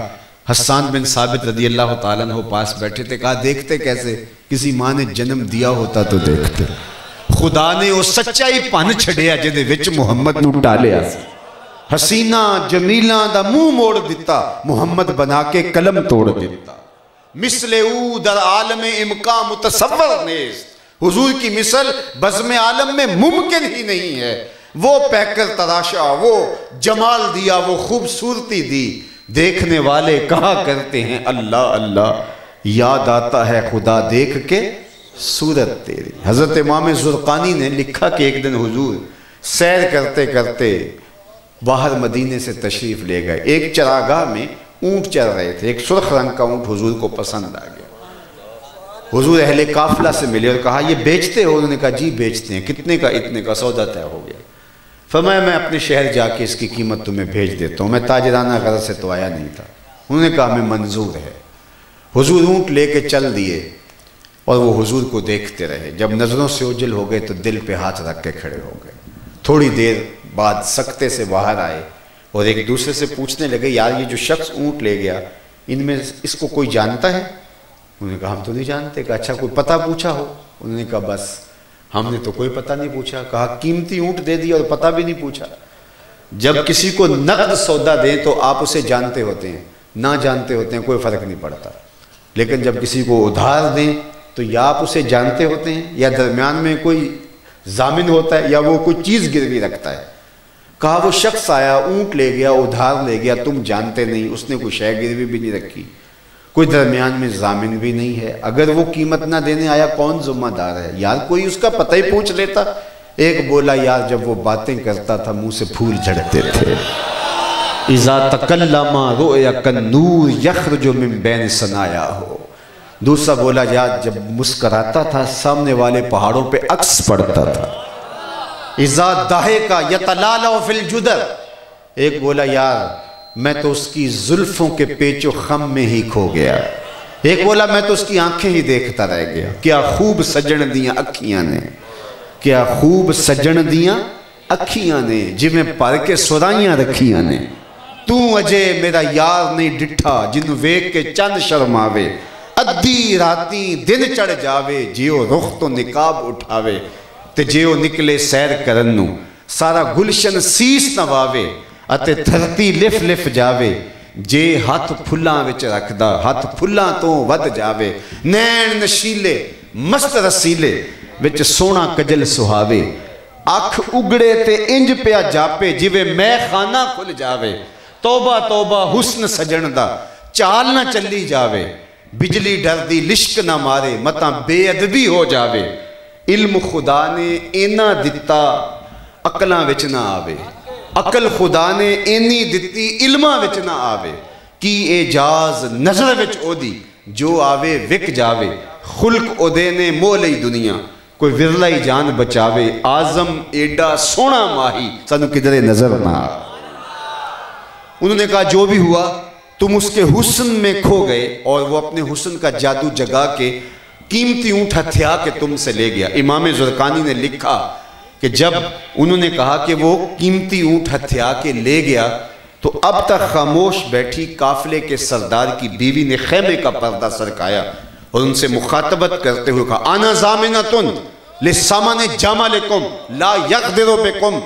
حسان بن ثابت رضی اللہ تعالیٰ عنہ پاس بیٹھے تھے، کہا دیکھتے کیسے؟ کسی ماں نے جنم دیا ہوتا تو دیکھتے۔ خدا نے وہ سچائی پن چھڑیا جدے وچ محمد نو ڈالیا سی۔ حسینہ جمیلہ دا منہ موڑ دیتا، محمد بنا کے قلم توڑ دیتا۔ مثل او در عالم امکان متصور نیست، حضور کی مثل بزم عالم میں ممکن ہی نہیں ہے۔ وہ پیکر تراشا، وہ جمال دیا، وہ خوبصورتی دی، دیکھنے والے کہا کرتے ہیں اللہ اللہ۔ یاد آتا ہے خدا دیکھ کے صورت تیری۔ حضرت امام زرقانی نے لکھا کہ ایک دن حضور سیر کرتے کرتے باہر مدینے سے تشریف لے گئے، ایک چراگاہ میں اونٹ چر رہے تھے، ایک سرخ رنگ کا اونٹ حضور کو پسند آ گیا۔ حضور اہل قافلہ سے ملے اور کہا یہ بیچتے ہو؟ انہوں نے کہا جی بیچتے ہیں۔ کتنے کا؟ اتنے کا۔ سودا طے ہو گیا۔ فرمایا میں اپنے شہر جا کے اس کی قیمت تمہیں بھیج دیتا ہوں، میں تاجرانہ غرض سے تو آیا نہیں تھا۔ انہوں نے کہا ہمیں منظور ہے۔ حضور اونٹ لے کے چل دیے اور وہ حضور کو دیکھتے رہے۔ جب نظروں سے اوجھل ہو گئے تو دل پہ ہاتھ رکھ کے کھڑے ہو گئے۔ تھوڑی دیر بعد سکتے سے باہر آئے اور ایک دوسرے سے پوچھنے لگے یار یہ جو شخص اونٹ لے گیا ان میں اس کو کوئی جانتا ہے؟ انہوں نے کہا ہم تو نہیں جانتے۔ کہا اچھا کوئی پتہ پوچھا ہو؟ انہوں نے کہا بس ہم نے تو کوئی پتہ نہیں پوچھا۔ کہا قیمتی اونٹ دے دیا اور پتہ بھی نہیں پوچھا؟ جب کسی کو نقد سودا دیں تو آپ اسے جانتے ہوتے ہیں، نہ جانتے ہوتے ہیں، کوئی فرق نہیں پڑتا، لیکن جب کسی کو ادھار دیں تو یا آپ اسے جانتے ہوتے ہیں یا درمیان میں کوئی ضامن ہوتا ہے یا وہ کوئی چیز گروی رکھتا ہے۔ کہا وہ شخص آیا اونٹ لے گیا، ادھار لے گیا، تم جانتے نہیں، اس نے کوئی شے گروی بھی نہیں رکھی، کوئی درمیان میں ضامن بھی نہیں ہے، اگر وہ قیمت نہ دینے آیا کون ذمہ دار ہے؟ یار کوئی اس کا پتہ ہی پوچھ لیتا۔ ایک بولا یار جب وہ باتیں کرتا تھا منہ سے پھول جھڑتے تھے۔ اذا تکلم رؤیا کالنور یخرج من بین ثنایاہ۔ دوسرا بولا یار جب مسکراتا تھا سامنے والے پہاڑوں پہ عکس پڑتا تھا۔ اذا ضحک یتلالع فی الجدر۔ ایک بولا یار میں تو اس کی زلفوں کے پیچ و خم میں ہی کھو گیا۔ ایک بولا میں تو اس کی آنکھیں ہی دیکھتا رہ گیا۔ کیا خوب سجن دیاں اکھیاں نے، کیا خوب سجن دیاں اکھیاں نے، جویں پر کے سرائیاں رکھیاں نے۔ تو اجے میرا یار نہیں ڈٹھا جنوں ویکھ کے چند شرماوے، ادھی راتی دن چڑھ جاوے جیو رخ تو نقاب اٹھاوے، تے جیو نکلے سیر کرنوں سارا گلشن سیس نواوے، اتے دھرتی لف لف جاوے جے ہاتھ پھلاں وچ رکھدا ہاتھ پھلاں تو ود جاوے، نین نشیلے مست رسیلے وچ سونا کجل سہاوے، اکھ اگڑے تے انج پیا جاپے جویں میں خانہ کھل جاوے، توبہ توبہ حسن سجن دا چال نہ چلی جاوے، بجلی ڈر دی لشک نہ مارے متاں بے ادبی ہو جاوے، علم خدا نے اینا دتا عقلاں وچ نہ آوے، عقل خدا نے اینی دتی علماں وچ نہ آوے، کی اعجاز نظر وچ او دی جو آوے وک جاوے، خلق او دے نے مولئی دنیا کوئی ورلائی جان بچاوے، آزم ایڈا سونا ماہی سانو کدھرے نظر نہ آ۔ انہوں نے کہا جو بھی ہوا تم اس کے حسن میں کھو گئے اور وہ اپنے حسن کا جادو جگا کے قیمتی اونٹ ہتھیا کے تم سے لے گیا۔ امام زرقانی نے لکھا کہ جب انہوں نے کہا کہ وہ قیمتی اونٹ ہتھیا کے لے گیا تو اب تک خاموش بیٹھی قافلے کے سردار کی بیوی نے خیمے کا پردہ سرکایا اور ان سے مخاطبت کرتے ہوئے کہا انا ضامنۃ للثمن جملکم لا یقدر بکم،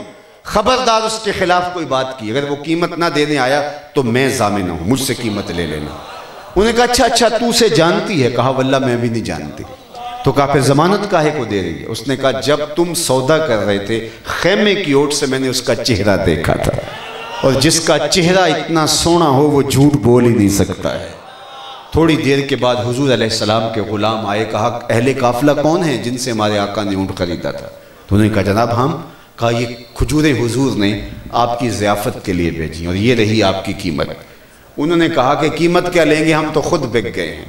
خبردار اس کے خلاف کوئی بات کی، اگر وہ قیمت نہ دینے آیا تو میں ضامن ہوں، مجھ سے قیمت لے لینا۔ انہوں نے کہا اچھا تو اسے جانتی ہے؟ کہا واللہ میں بھی نہیں جانتی۔ تو کہا پھر ضمانت کاہے کو دے رہی ہے؟ اس نے کہا جب تم سودا کر رہے تھے خیمے کی اوٹ سے میں نے اس کا چہرہ دیکھا تھا، اور جس کا چہرہ اتنا سونا ہو وہ جھوٹ بول ہی نہیں سکتا ہے۔ تھوڑی دیر کے بعد حضور علیہ السلام کے غلام آئے، کہا اہل قافلہ کون ہیں جن سے ہمارے آقا نے اونٹ خریدا تھا؟ تو انہوں نے کہا جناب ہم۔ کہا یہ کھجوریں حضور نے آپ کی ضیافت کے لیے بھیجی اور یہ رہی آپ کی قیمت۔ انہوں نے کہا کہ قیمت کیا لیں گے، ہم تو خود بک گئے ہیں،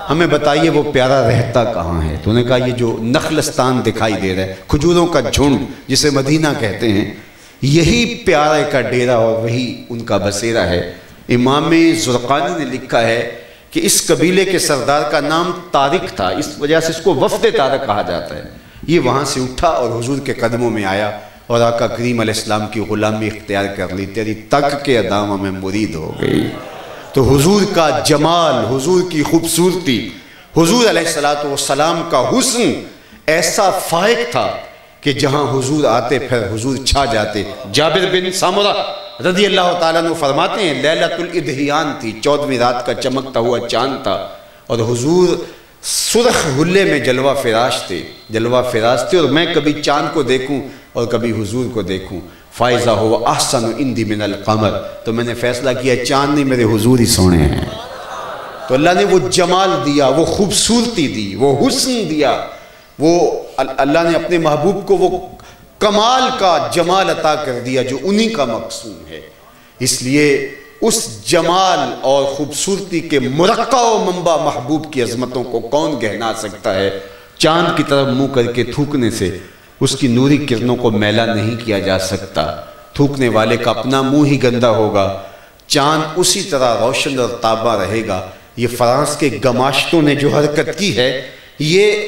ہمیں بتائیے وہ پیارا رہتا کہاں ہے؟ تو انہوں نے کہا یہ جو نخلستان دکھائی دے رہا ہے، کھجوروں کا جھنڈ جسے مدینہ کہتے ہیں، یہی پیارے کا ڈیرہ اور وہی ان کا بسیرا ہے۔ امام زرقانی نے لکھا ہے کہ اس قبیلے کے سردار کا نام طارق تھا، اس وجہ سے اس کو وفد طارق کہا جاتا ہے۔ یہ وہاں سے اٹھا اور حضور کے قدموں میں آیا اور آقا کریم علیہ السلام کی غلامی اختیار کر لی، تیری تک کے ادامہ میں مرید ہو گئی۔ تو حضور کا جمال، حضور کی خوبصورتی، حضور علیہ السلام کا حسن ایسا فائق تھا کہ جہاں حضور آتے پھر حضور چھا جاتے۔ جابر بن سامرہ رضی اللہ تعالیٰ عنہ فرماتے ہیں لیلۃ الادھیان تھی، 14ویں رات کا چمکتا ہوا چاند تھا اور حضور سرخ حلے میں جلوہ فراش تھے اور میں کبھی چاند کو دیکھوں اور کبھی حضور کو دیکھوں، فائزہ ہوا احسن عندی من القمر، تو میں نے فیصلہ کیا چاند نہیں میرے حضور ہی سونے ہیں۔ تو اللہ نے وہ جمال دیا، وہ خوبصورتی دی، وہ حسن دیا، وہ اللہ نے اپنے محبوب کو وہ کمال کا جمال عطا کر دیا جو انہی کا مقصود ہے۔ اس لیے اس جمال اور خوبصورتی کے مرقع و منبع محبوب کی عظمتوں کو کون گہنا سکتا ہے؟ چاند کی طرف منہ کر کے تھوکنے سے اس کی نوری کرنوں کو میلا نہیں کیا جا سکتا، تھوکنے والے کا اپنا منہ ہی گندا ہوگا، چاند اسی طرح روشن اور تابہ رہے گا۔ یہ فرانس کے گماشتوں نے جو حرکت کی ہے، یہ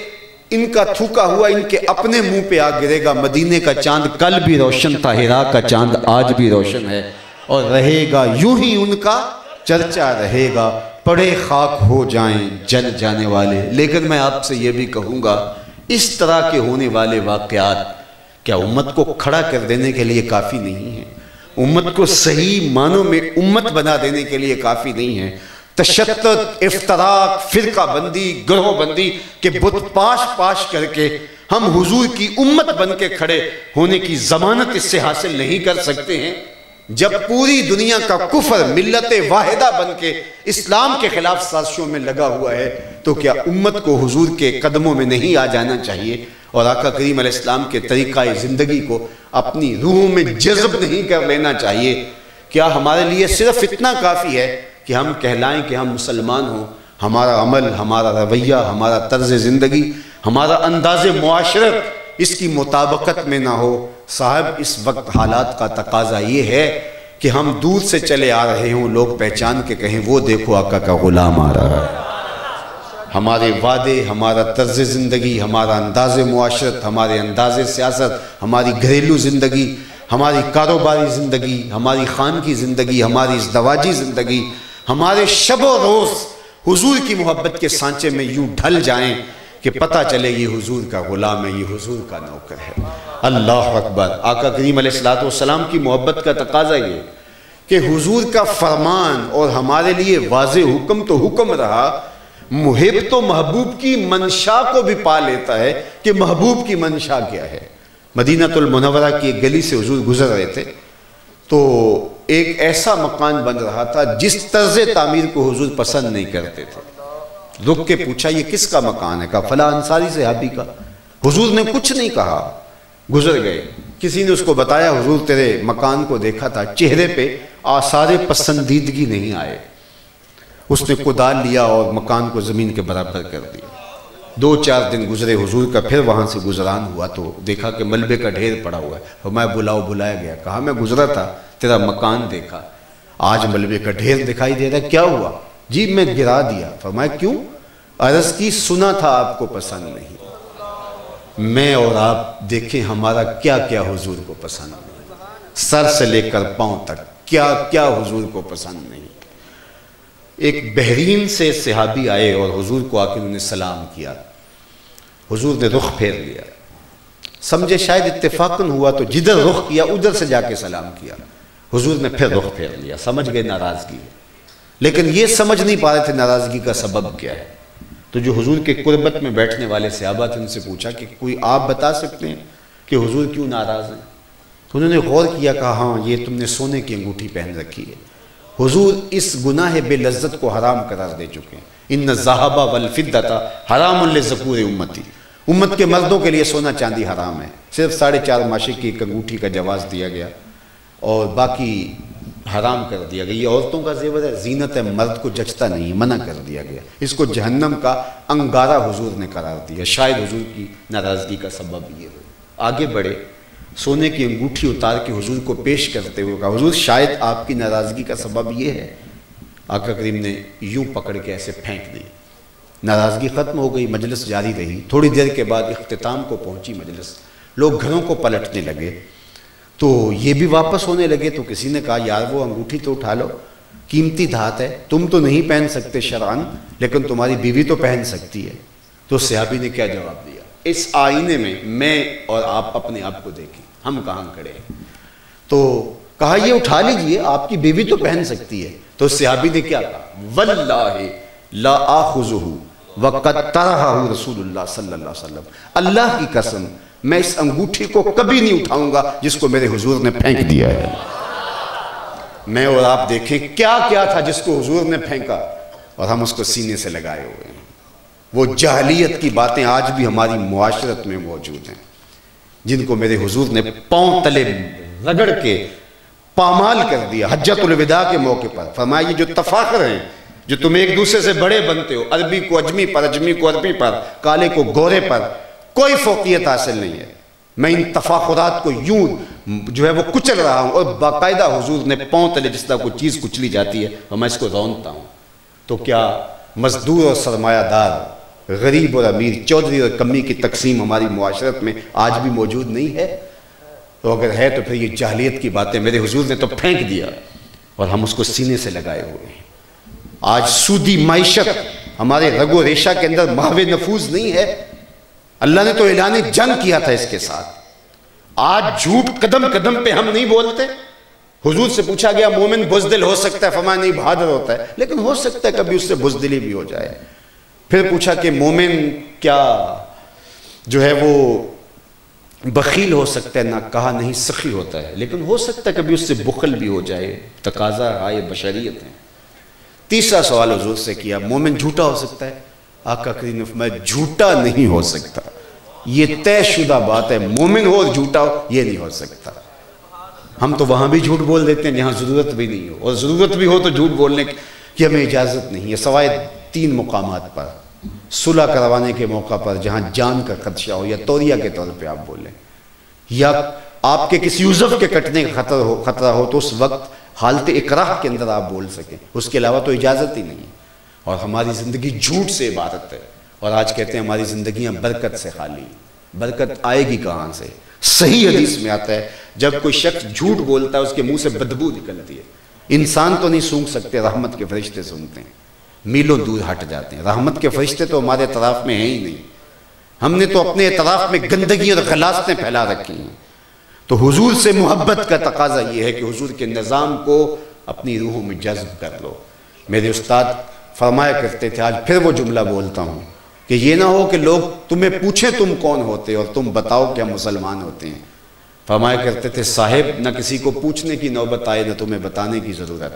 ان کا تھوکا ہوا ان کے اپنے منہ پہ آ گرے گا۔ مدینے کا چاند کل بھی روشن تھا، ہرا کا چاند آج بھی روشن ہے اور رہے گا، یوں ہی ان کا چرچا رہے گا، پڑے خاک ہو جائیں جل جانے والے۔ لیکن میں آپ سے یہ بھی کہوں گا، اس طرح کے ہونے والے واقعات کیا امت کو کھڑا کر دینے کے لیے کافی نہیں ہیں؟ امت کو صحیح معنوں میں امت بنا دینے کے لیے کافی نہیں ہیں؟ تشتت، افتراق، فرقہ بندی، گروہ بندی کے بت پاش کر کے ہم حضور کی امت بن کے کھڑے ہونے کی ضمانت اس سے حاصل نہیں کر سکتے ہیں؟ جب پوری دنیا کا کفر ملت واحدہ بن کے اسلام کے خلاف سازشوں میں لگا ہوا ہے، تو کیا امت کو حضور کے قدموں میں نہیں آ جانا چاہیے اور آقا کریم علیہ السلام کے طریقہ زندگی کو اپنی روحوں میں جذب نہیں کر لینا چاہیے؟ کیا ہمارے لیے صرف اتنا کافی ہے کہ ہم کہلائیں کہ ہم مسلمان ہوں، ہمارا عمل، ہمارا رویہ، ہمارا طرز زندگی، ہمارا انداز معاشرت اس کی مطابقت میں نہ ہو؟ صاحب، اس وقت حالات کا تقاضا یہ ہے کہ ہم دور سے چلے آ رہے ہوں، لوگ پہچان کے کہیں وہ دیکھو آقا کا غلام آ رہا ہے۔ ہمارے وعدے، ہمارا طرز زندگی، ہمارا انداز معاشرت، ہمارے انداز سیاست، ہماری گھریلو زندگی، ہماری کاروباری زندگی، ہماری خانگی زندگی، ہماری ازدواجی زندگی، ہمارے شب و روز حضور کی محبت کے سانچے میں یوں ڈھل جائیں کہ پتہ چلے یہ حضور کا غلام ہے، یہ حضور کا نوکر ہے۔ اللہ اکبر! آقا کریم علیہ السلام کی محبت کا تقاضا یہ کہ حضور کا فرمان اور ہمارے لیے واضح حکم تو حکم رہا، محب تو محبوب کی منشا کو بھی پا لیتا ہے کہ محبوب کی منشا کیا ہے۔ مدینہ المنورہ کی ایک گلی سے حضور گزر رہے تھے تو ایک ایسا مکان بن رہا تھا جس طرز تعمیر کو حضور پسند نہیں کرتے تھے۔ رک کے پوچھا یہ کس کا مکان ہے؟ کہا فلاں انصاری صحابی کا۔ حضور نے کچھ نہیں کہا، گزر گئے۔ کسی نے اس کو بتایا حضور تیرے مکان کو دیکھا تھا، چہرے پہ آثار پسندیدگی نہیں آئے۔ اس نے کدال لیا اور مکان کو زمین کے برابر کر دیا۔ 2-4 دن گزرے، حضور کا پھر وہاں سے گزران ہوا تو دیکھا کہ ملبے کا ڈھیر پڑا ہوا ہے۔ فرمایا بلاؤ، بلایا گیا۔ کہا میں گزرا تھا، تیرا مکان دیکھا، آج ملبے کا ڈھیر دکھائی دے رہا ہے، کیا ہوا؟ جی میں گرا دیا۔ فرمایا کیوں؟ عرض کی سنا تھا آپ کو پسند نہیں۔ میں اور آپ دیکھیں ہمارا کیا کیا حضور کو پسند نہیں، سر سے لے کر پاؤں تک کیا کیا حضور کو پسند نہیں۔ ایک بحرین سے صحابی آئے اور حضور کو آ کے انہوں نے سلام کیا۔ حضور نے رخ پھیر لیا، سمجھے شاید اتفاقاً ہوا تو جدھر رخ کیا ادھر سے جا کے سلام کیا۔ حضور نے پھر رخ پھیر لیا، سمجھ گئے ناراضگی، لیکن یہ سمجھ نہیں پا رہے تھے ناراضگی کا سبب کیا ہے۔ تو جو حضور کے قربت میں بیٹھنے والے صحابہ تھے ان سے پوچھا کہ کوئی آپ بتا سکتے ہیں کہ حضور کیوں ناراض ہیں؟ تو انہوں نے غور کیا، کہا ہاں یہ تم نے سونے کی انگوٹھی پہن رکھی ہے۔ حضور اس گناہ بے لذت کو حرام قرار دے چکے ہیں۔ ان الذھب والفضۃ حرام لذکور امتی، امت کے مردوں کے لیے سونا چاندی حرام ہے، صرف 4.5 ماشی کی ایک انگوٹھی کا جواز دیا گیا اور باقی حرام کر دیا گیا۔ یہ عورتوں کا زیور ہے، زینت ہے، مرد کو جچتا نہیں، منع کر دیا گیا۔ اس کو جہنم کا انگارہ حضور نے قرار دیا۔ شاید حضور کی ناراضگی کا سبب یہ ہو۔ آگے بڑھے، سونے کی انگوٹھی اتار کے حضور کو پیش کرتے ہوئے کہا حضور شاید آپ کی ناراضگی کا سبب یہ ہے۔ آقا کریم نے یوں پکڑ کے ایسے پھینک دی، ناراضگی ختم ہو گئی، مجلس جاری رہی۔ تھوڑی دیر کے بعد اختتام کو پہنچی مجلس، لوگ گھروں کو پلٹنے لگے تو یہ بھی واپس ہونے لگے۔ تو کسی نے کہا یار وہ انگوٹھی تو اٹھا لو، قیمتی دھات ہے، تم تو نہیں پہن سکتے شرعاً لیکن تمہاری بیوی تو پہن سکتی ہے۔ تو صحابی نے کیا جواب دیا؟ اس آئینے میں اور آپ اپنے آپ کو دیکھیں، ہم کہاں کھڑے ہیں؟ تو کہا یہ اٹھا لیجئے، آپ کی بیوی تو پہن سکتی ہے۔ تو صحابی نے کیا کہا؟ واللہ لا آخذہ وقد طرحہ رسول اللہ صلی اللہ علیہ وسلم، اللہ کی قسم میں اس انگوٹھی کو کبھی نہیں اٹھاؤں گا جس کو میرے حضور نے پھینک دیا ہے۔ میں اور آپ دیکھیں کیا کیا تھا جس کو حضور نے پھینکا۔ اور ہم اس کو سینے سے لگائے ہوئے ہیں۔ وہ جاہلیت کی باتیں آج بھی ہماری معاشرت میں موجود ہیں، جن کو میرے حضور نے پاؤں تلے رگڑ کے پامال کر دیا حجۃ الوداع کے موقع پر۔ فرمایا یہ جو تفاخر ہیں، جو تم ایک دوسرے سے بڑے بنتے ہو، عربی کو اجمی پر، اجمی کو عربی پر، کالے کو گورے پر، کوئی فوقیت حاصل نہیں ہے۔ میں ان تفاخرات کو یوں جو ہے وہ کچل رہا ہوں، اور باقاعدہ حضور نے پاؤں تلے جس طرح کوئی چیز کچلی جاتی ہے اور میں اس کو رونتا ہوں، تو کیا مزدور اور سرمایہ دار، غریب اور امیر، چودھری اور کمی کی تقسیم ہماری معاشرت میں آج بھی موجود نہیں ہے؟ تو اگر ہے تو پھر یہ جاہلیت کی باتیں میرے حضور نے تو پھینک دیا اور ہم اس کو سینے سے لگائے ہوئے ہیں۔ آج سودی معیشت ہمارے رگ و ریشہ کے اندر محو نفوذ نہیں ہے؟ اللہ نے تو اعلان جنگ کیا تھا اس کے ساتھ۔ آج جھوٹ قدم قدم پہ ہم نہیں بولتے۔ حضور سے پوچھا گیا مومن بزدل ہو سکتا ہے؟ فرمایا نہیں، بہادر ہوتا ہے، لیکن ہو سکتا ہے کبھی اس سے بزدلی بھی ہو جائے۔ پھر پوچھا کہ مومن کیا جو ہے وہ بخیل ہو سکتا ہے؟ نہ، کہا نہیں، سخی ہوتا ہے، لیکن ہو سکتا ہے کبھی اس سے بخل بھی ہو جائے، تقاضا آئے، بشریت ہے۔ تیسرا سوال حضور سے کیا، مومن جھوٹا ہو سکتا ہے؟ آقا کریم نے فرمایا جھوٹا نہیں ہو سکتا، یہ طے شدہ بات ہے، مومن ہو اور جھوٹا ہو یہ نہیں ہو سکتا۔ ہم تو وہاں بھی جھوٹ بول دیتے ہیں جہاں ضرورت بھی نہیں ہو، اور ضرورت بھی ہو تو جھوٹ بولنے کی ہمیں اجازت نہیں ہے، سوائے 3 مقامات پر۔ صلح کروانے کے موقع پر جہاں جان کا خدشہ ہو، یا توریہ کے طور پہ آپ بولیں، یا آپ کے کسی عضو کے کٹنے کا خطرہ ہو تو اس وقت حالت اکراہ کے اندر آپ بول سکیں، اس کے علاوہ تو اجازت ہی نہیں ہے۔ اور ہماری زندگی جھوٹ سے عبارت ہے، اور آج کہتے ہیں ہماری زندگیاں برکت سے خالی۔ برکت آئے گی کہاں سے؟ صحیح حدیث میں آتا ہے جب کوئی شخص جھوٹ بولتا ہے اس کے منہ سے بدبو نکلتی ہے۔ انسان تو نہیں سونگھ سکتے، رحمت کے فرشتے سونگتے ہیں، میلوں دور ہٹ جاتے ہیں۔ رحمت کے فرشتے تو ہمارے اطراف میں ہیں ہی نہیں، ہم نے تو اپنے اطراف میں گندگی اور غلاظتیں پھیلا رکھی ہیں۔ تو حضور سے محبت کا تقاضا یہ ہے کہ حضور کے نظام کو اپنی روحوں میں جذب کر لو۔ میرے استاد فرمایا کرتے تھے، آج پھر وہ جملہ بولتا ہوں، کہ یہ نہ ہو کہ لوگ تمہیں پوچھیں تم کون ہوتے اور تم بتاؤ کہ ہم مسلمان ہوتے ہیں۔ فرمایا کرتے تھے صاحب، نہ کسی کو پوچھنے کی نوبت آئے، نہ تمہیں بتانے کی ضرورت۔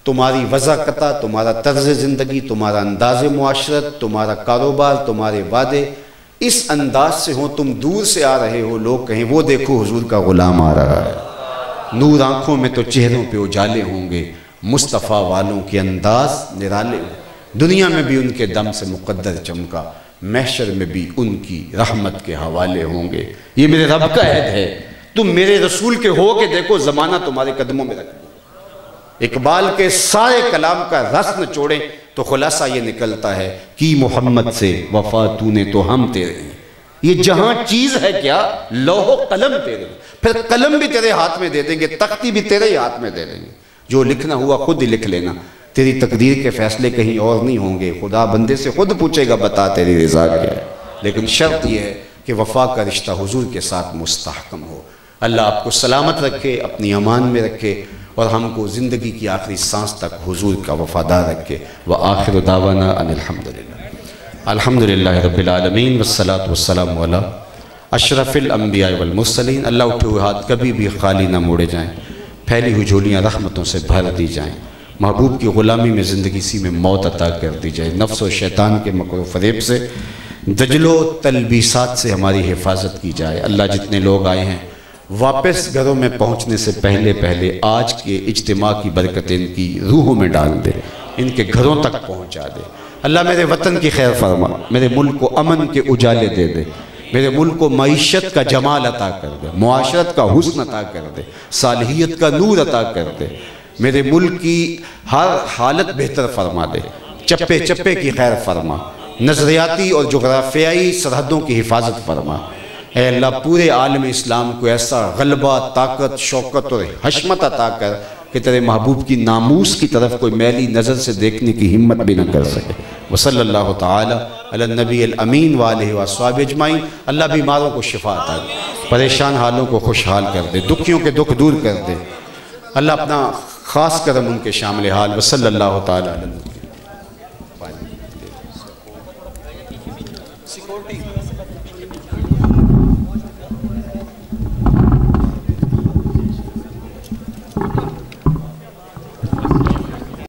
تمہاری وضاقتہ، تمہارا طرز زندگی، تمہارا انداز معاشرت، تمہارا کاروبار، تمہارے وعدے اس انداز سے ہوں، تم دور سے آ رہے ہو، لوگ کہیں وہ دیکھو حضور کا غلام آ رہا ہے۔ نور آنکھوں میں تو چہروں پہ اجالے ہوں گے، مصطفیٰ والوں کے انداز نرالے ہوں۔ دنیا میں بھی ان کے دم سے مقدر چمکا، محشر میں بھی ان کی رحمت کے حوالے ہوں گے۔ یہ میرے رب کا عہد ہے، تم میرے رسول کے ہو کے دیکھو، زمانہ تمہارے قدموں میں رکھ دو۔ اقبال کے سارے کلام کا رس نچوڑیں تو خلاصہ یہ نکلتا ہے کہ محمد سے وفا تو نے تو ہم تیرے ہیں۔ یہ جہاں چیز ہے کیا، لوح و قلم تیرے، پھر قلم بھی تیرے ہاتھ میں دے دیں گے، تختی بھی تیرے ہی ہاتھ میں دے دیں گے، جو لکھنا ہوا خود ہی لکھ لینا، تیری تقدیر کے فیصلے کہیں اور نہیں ہوں گے، خدا بندے سے خود پوچھے گا بتا تیری رضا کیا ہے۔ لیکن شرط یہ ہے کہ وفا کا رشتہ حضور کے ساتھ مستحکم ہو۔ اللہ آپ کو سلامت رکھے، اپنی امان میں رکھے، اور ہم کو زندگی کی آخری سانس تک حضور کا وفادار رکھے۔ وآخر دعوانا ان الحمدللہ رب العالمین، والصلاة والسلام علی اشرف الانبیاء والمرسلین۔ اللہ اٹھے ہوئے ہاتھ کبھی بھی خالی نہ موڑے جائیں، پھیلی ہوئی جھولیاں رحمتوں سے بھر دی جائیں، محبوب کی غلامی میں زندگی سی میں موت عطا کر دی جائے، نفس و شیطان کے مکر و فریب سے، دجل و تلبیسات سے ہماری حفاظت کی جائے۔ اللہ جتنے لوگ آئے ہیں واپس گھروں میں پہنچنے سے پہلے آج کے اجتماع کی برکتیں ان کی روحوں میں ڈال دے، ان کے گھروں تک پہنچا دے۔ اللہ میرے وطن کی خیر فرما، میرے ملک کو امن کے اجالے دے دے، میرے ملک کو معیشت کا جمال عطا کر دے، معاشرت کا حسن عطا کر دے، صالحیت کا نور عطا کر دے، میرے ملک کی ہر حالت بہتر فرما دے، چپے چپے کی خیر فرما، نظریاتی اور جغرافیائی سرحدوں کی حفاظت فرما۔ اے اللہ پورے عالم اسلام کو ایسا غلبہ، طاقت، شوکت اور حشمت عطا کر کہ تیرے محبوب کی ناموس کی طرف کوئی میلی نظر سے دیکھنے کی ہمت بھی نہ کر سکے۔ وصلی اللہ تعالی علی النبی الامین وآلہ وصحبہ اجمعین۔ اللہ بیماروں کو شفا عطا دے، پریشان حالوں کو خوشحال کر دے، دکھیوں کے دکھ دور کر دے۔ اللہ اپنا خاص کرم ان کے شامل حال۔ وصلی اللہ تعالی علی النبی۔ سیکورٹی